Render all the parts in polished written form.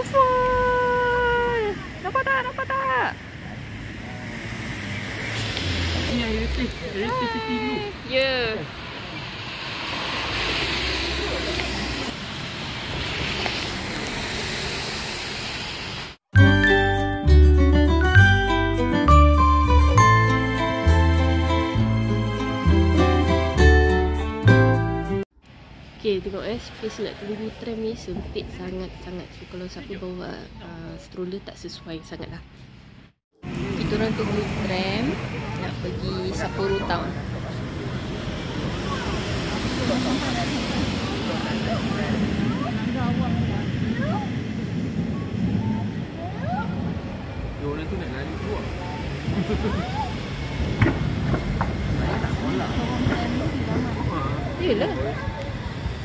snowfall. Nampak tak? Nampak tak? Ini yang electricity dulu. Ya. Okay, tengok space nak tunggu tram ni sempit sangat-sangat. So kalau siapa bawa stroller tak sesuai sangat lah. Kita orang tunggu tram nak pergi Sapporo Town. Orang tu nak lari keluar. Yelah.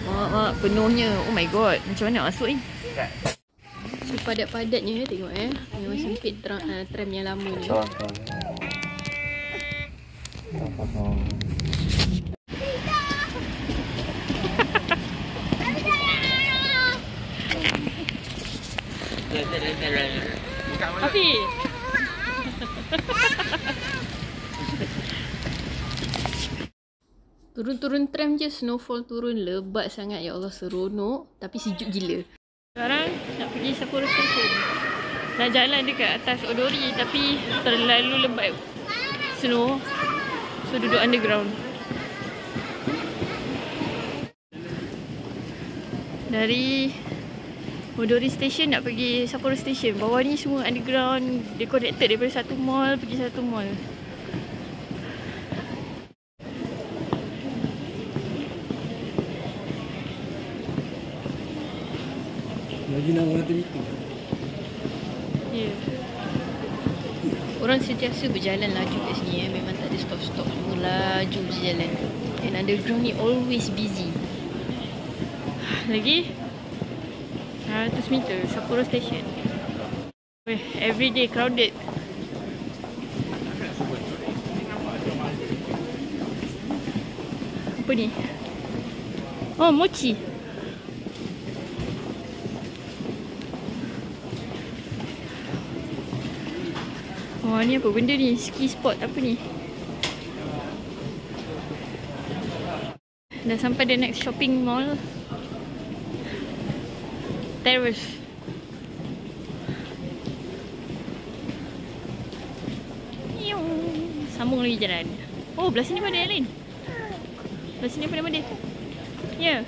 Mak, penuhnya. Oh my god, macam mana masuk ni? So padat-padatnya tengok memang sempit tram yang lama ni. Afi. Turun-turun tram je, snowfall turun lebat sangat. Ya Allah, seronok tapi sejuk gila. Sekarang nak pergi Sapporo Station. Nak jalan dekat atas Odori tapi terlalu lebat snow. So duduk underground. Dari Odori Station nak pergi Sapporo Station. Bawah ni semua underground. Dia connected daripada satu mall pergi satu mall. Lagi nak orang itu. Ya. Orang sentiasa berjalan laju kat sini memang tak ada stop-stop. Semua laju je jalan. And underground ni always busy. Lagi 100 meter Sapporo Station. Everyday crowded. Apa ni? Oh, mochi. Wah, ni apa benda ni? Ski spot apa ni? Dah sampai the next shopping mall. Terrace. Sambung lagi jalan. Oh, belah sini pun ada yang lain. Belah sini pun ada. Ya.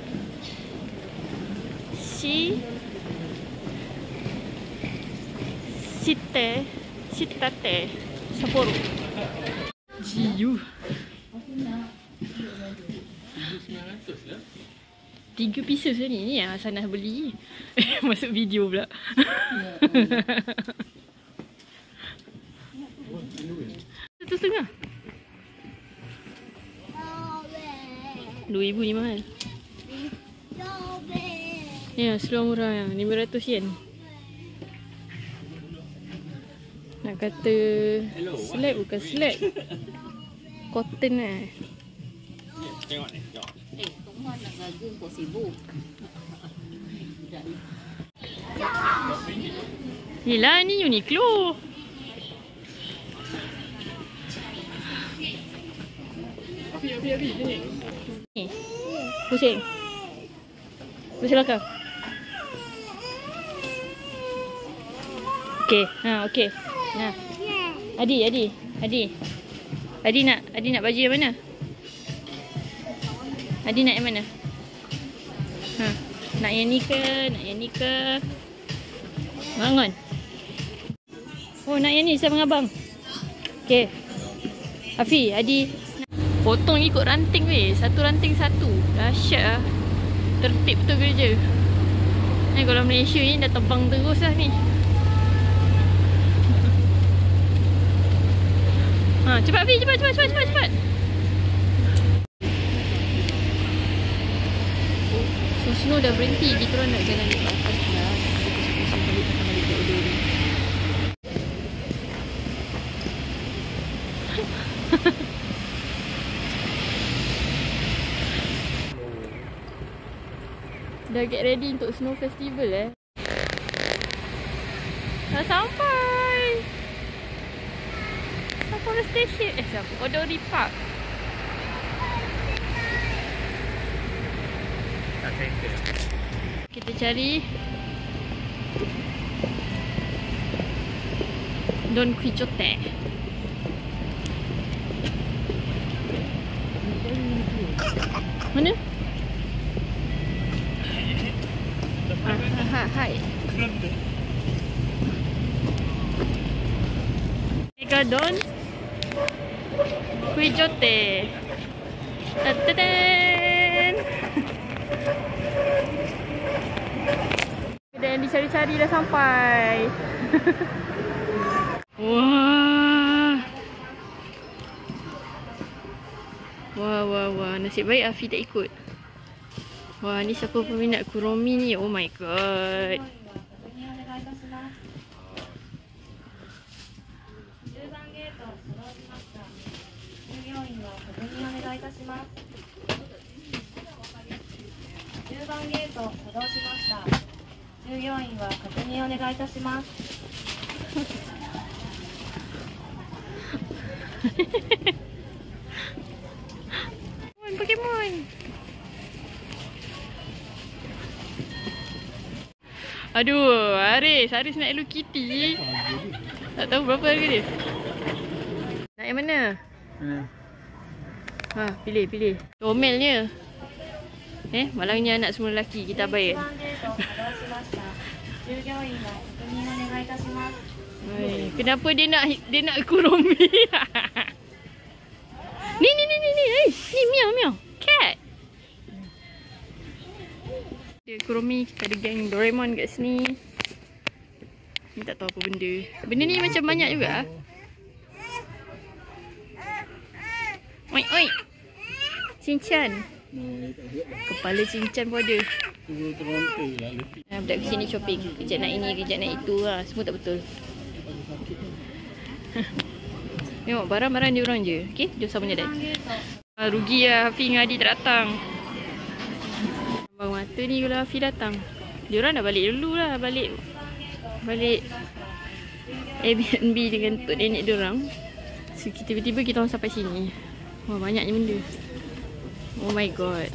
Sitate Sapporo. Jiu. 3 pieces ni. Ni yang Hasanah beli. Masuk video pula. 1,500. 2,000 ni mahal. Ya, seluar murah yang 500 yen. Nak kata slab bukan slab. Cotton lah. Tengok ni. Tunggu nak gagal kau sibuk. Yelah, ni Uniqlo. Api, sini. Ni. Pusing. Pusing belakang. Okey. Okey. Nah. Adi nak baju yang mana? Adi nak yang mana? Nak yang ni ke? Nak yang ni ke? Bangun. Oh, nak yang ni sama abang. Okey. Afi, Adi potong ikut ranting weh. Satu ranting satu. Dahsyat lah. Tertib betul kerja. Ni kalau Malaysia ni dah terbang terus lah ni. Cepat Afi, cepat. So snow dah berhenti. Kita orang nak jalan dekat atas lah. Kita pusing balik ke Odori. Dah get ready untuk snow festival Dah sampai. Sapporo Station. Odori Park. Tak center. Kita cari Don Quijote. Mana? Hai. Mega Don Quijote. Tadadaan. Dan dicari-cari dah sampai. Wah. Wah. Nasib baik Afi tak ikut. Wah, ni siapa peminat Kuromi ni? Oh my god. Pokemon. Aduh, Haris nak Hello Kitty. Tak tahu berapa harga dia. Nak yang mana? Ha, pilih. Comelnya. Malangnya anak semua lelaki, kita bayar. Kenapa dia nak Kuromi? Ni. Ni Meow. Cat. Dia Kuromi, kita ada geng Doraemon kat sini. Ni tak tahu apa benda. Benda ni macam banyak juga. Oi. Cinchan. Kepala cinchan pun ada. Budak kecil ni shopping. Kejap nak ini, kejap nak itu lah. Semua tak betul. Tengok barang-barang dia orang je. Okay, jom sama jalan. Rugi lah Hafi dengan Adi tak datang. Abang mata ni kalau Hafi datang. Diorang dah balik dulu lah. Balik Airbnb dengan tok nenek diorang. So tiba-tiba kita orang sampai sini. Wah, banyaknya benda. Oh my god.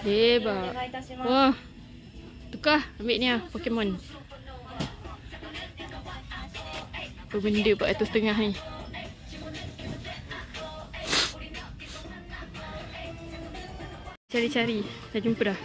Hebat. Wah. Tukar ambil ni lah Pokemon. Apa benda 400.5 ni. Cari-cari. Dah jumpa dah.